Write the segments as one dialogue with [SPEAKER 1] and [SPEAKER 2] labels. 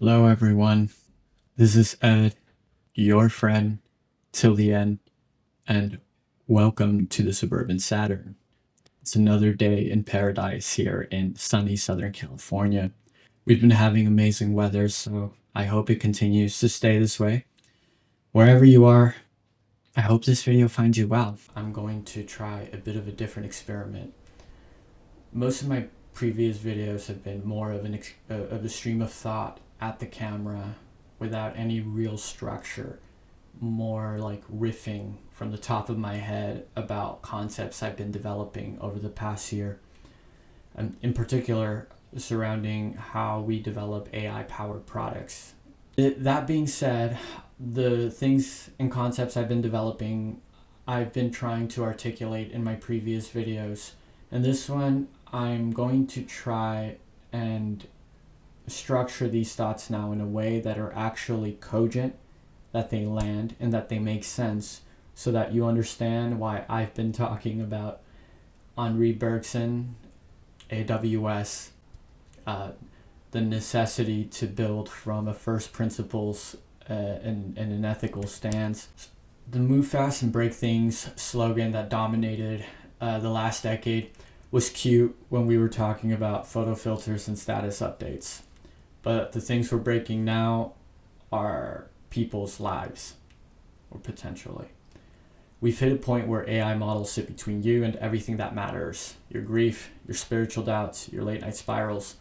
[SPEAKER 1] Hello, everyone. This is Ed, your friend till the end, and welcome to the Suburban Saturn. It's another day in paradise here in sunny Southern California. We've been having amazing weather, so I hope it continues to stay this way. Wherever you are, I hope this video finds you well. I'm going to try a bit of a different experiment. Most of my previous videos have been more of a stream of thought at the camera without any real structure, more like riffing from the top of my head about concepts I've been developing over the past year, and in particular surrounding how we develop AI powered products. That being said, the things and concepts I've been developing, I've been trying to articulate in my previous videos. And this one, I'm going to try and structure these thoughts now in a way that are actually cogent, that they land, and that they make sense, so that you understand why I've been talking about Henri Bergson, AWS, the necessity to build from a first principles and an ethical stance. The move fast and break things slogan that dominated the last decade was cute when we were talking about photo filters and status updates. But the things we're breaking now are people's lives, or potentially. We've hit a point where AI models sit between you and everything that matters. Your grief, your spiritual doubts, your late night spirals.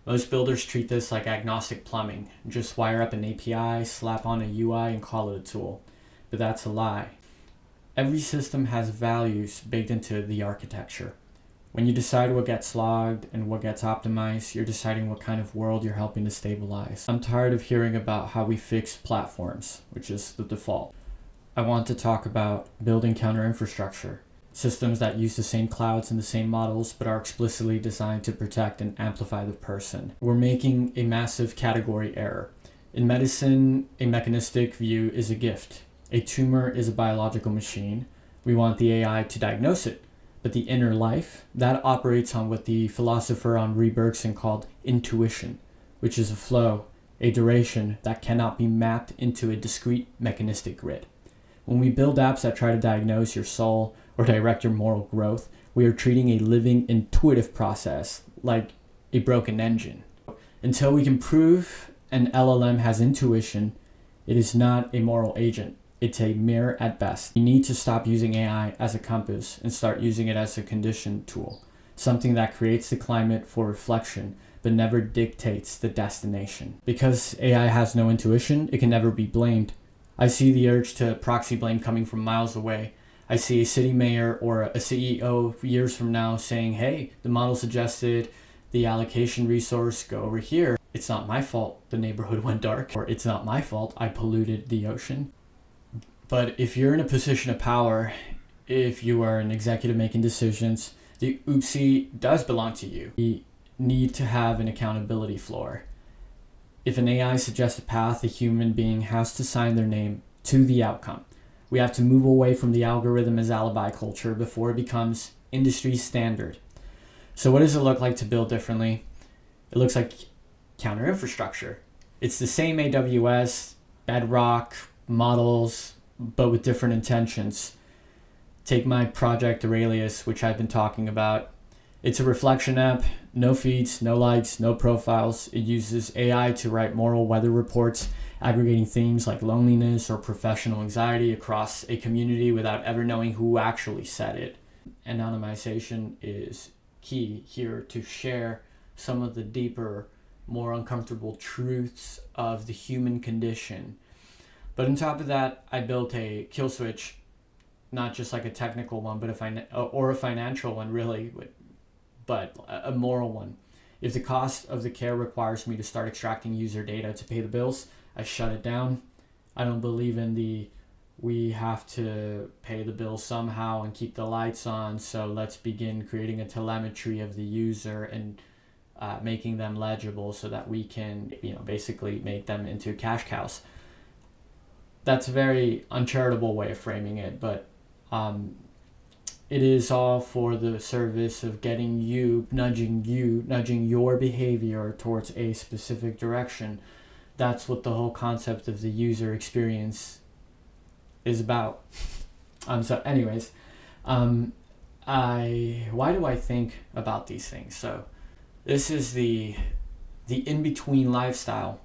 [SPEAKER 1] Most builders treat this like agnostic plumbing. Just wire up an API, slap on a UI, and call it a tool. But that's a lie. Every system has values baked into the architecture. When you decide what gets logged and what gets optimized, you're deciding what kind of world you're helping to stabilize. I'm tired of hearing about how we fix platforms, which is the default. I want to talk about building counter infrastructure, systems that use the same clouds and the same models but are explicitly designed to protect and amplify the person. We're making a massive category error. In medicine, a mechanistic view is a gift. A tumor is a biological machine. We want the AI to diagnose it. But the inner life, that operates on what the philosopher Henri Bergson called intuition, which is a flow, a duration that cannot be mapped into a discrete mechanistic grid. When we build apps that try to diagnose your soul or direct your moral growth, we are treating a living intuitive process like a broken engine. Until we can prove an LLM has intuition, it is not a moral agent. It's a mirror at best. You need to stop using AI as a compass and start using it as a condition tool, something that creates the climate for reflection but never dictates the destination. Because AI has no intuition, it can never be blamed. I see the urge to proxy blame coming from miles away. I see a city mayor or a CEO years from now saying, hey, the model suggested the allocation resource go over here. It's not my fault the neighborhood went dark, or it's not my fault I polluted the ocean. But if you're in a position of power, if you are an executive making decisions, the oopsie does belong to you. You need to have an accountability floor. If an AI suggests a path, a human being has to sign their name to the outcome. We have to move away from the algorithm as alibi culture before it becomes industry standard. So what does it look like to build differently? It looks like counter infrastructure. It's the same AWS, Bedrock, models, but with different intentions. Take my project Aurelius, which I've been talking about. It's a reflection app, no feeds, no likes, no profiles. It uses AI to write moral weather reports, aggregating themes like loneliness or professional anxiety across a community without ever knowing who actually said it. Anonymization is key here to share some of the deeper, more uncomfortable truths of the human condition. But on top of that, I built a kill switch, not just like a technical one, but a financial one, really, but a moral one. If the cost of the care requires me to start extracting user data to pay the bills, I shut it down. I don't believe in we have to pay the bill somehow and keep the lights on, so let's begin creating a telemetry of the user and making them legible so that we can, basically make them into cash cows. That's a very uncharitable way of framing it, but it is all for the service of nudging your behavior towards a specific direction. that's what the whole concept of the user experience is about. So anyways, why do I think about these things? So this is the in-between lifestyle.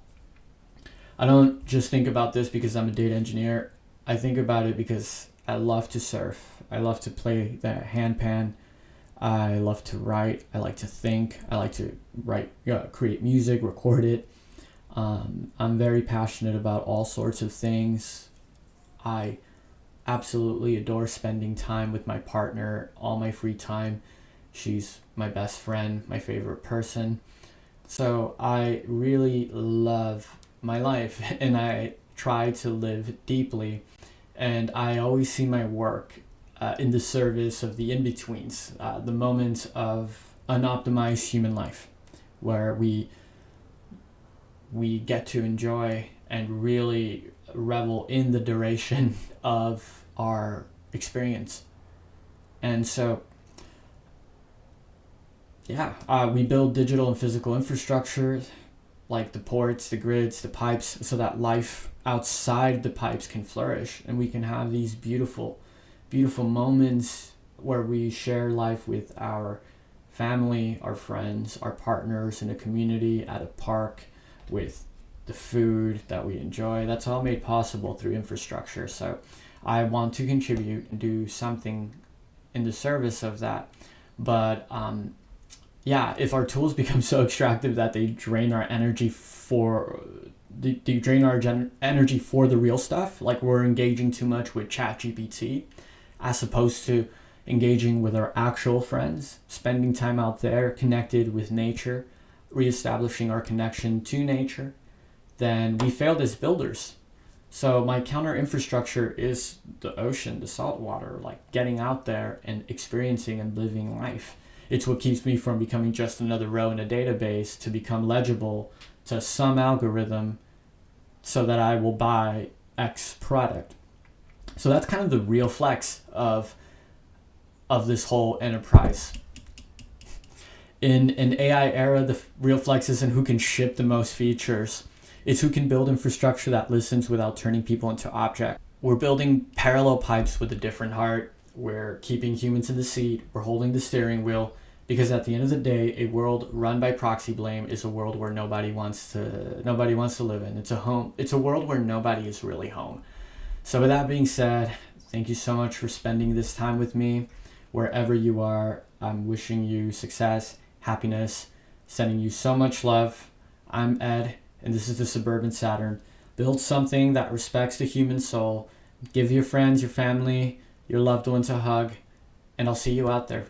[SPEAKER 1] I don't just think about this because I'm a data engineer. I think about it because I love to surf. I love to play the handpan. I love to write. I like to think. I like to write, create music, record it. I'm very passionate about all sorts of things. I absolutely adore spending time with my partner, all my free time. She's my best friend, my favorite person. So I really love my life and I try to live deeply. And I always see my work in the service of the in-betweens, the moments of unoptimized human life where we get to enjoy and really revel in the duration of our experience. And so, we build digital and physical infrastructure like the ports, the grids, the pipes, so that life outside the pipes can flourish and we can have these beautiful, beautiful moments where we share life with our family, our friends, our partners in a community, at a park, with the food that we enjoy. That's all made possible through infrastructure. So I want to contribute and do something in the service of that. But if our tools become so extractive that they drain our energy for energy for the real stuff, like we're engaging too much with ChatGPT as opposed to engaging with our actual friends, spending time out there connected with nature, reestablishing our connection to nature, then we failed as builders. So my counter infrastructure is the ocean, the salt water, like getting out there and experiencing and living life. It's what keeps me from becoming just another row in a database to become legible to some algorithm so that I will buy X product. So that's kind of the real flex of this whole enterprise. In an AI era, the real flex isn't who can ship the most features. It's who can build infrastructure that listens without turning people into objects. We're building parallel pipes with a different heart. We're keeping humans in the seat. We're holding the steering wheel. Because at the end of the day, a world run by proxy blame is a world where nobody wants to live in. It's a world where nobody is really home. So with that being said, thank you so much for spending this time with me. Wherever you are, I'm wishing you success, happiness, sending you so much love. I'm Ed, and this is the Suburban Saturn. Build something that respects the human soul. Give your friends, your family, your loved ones a hug, and I'll see you out there.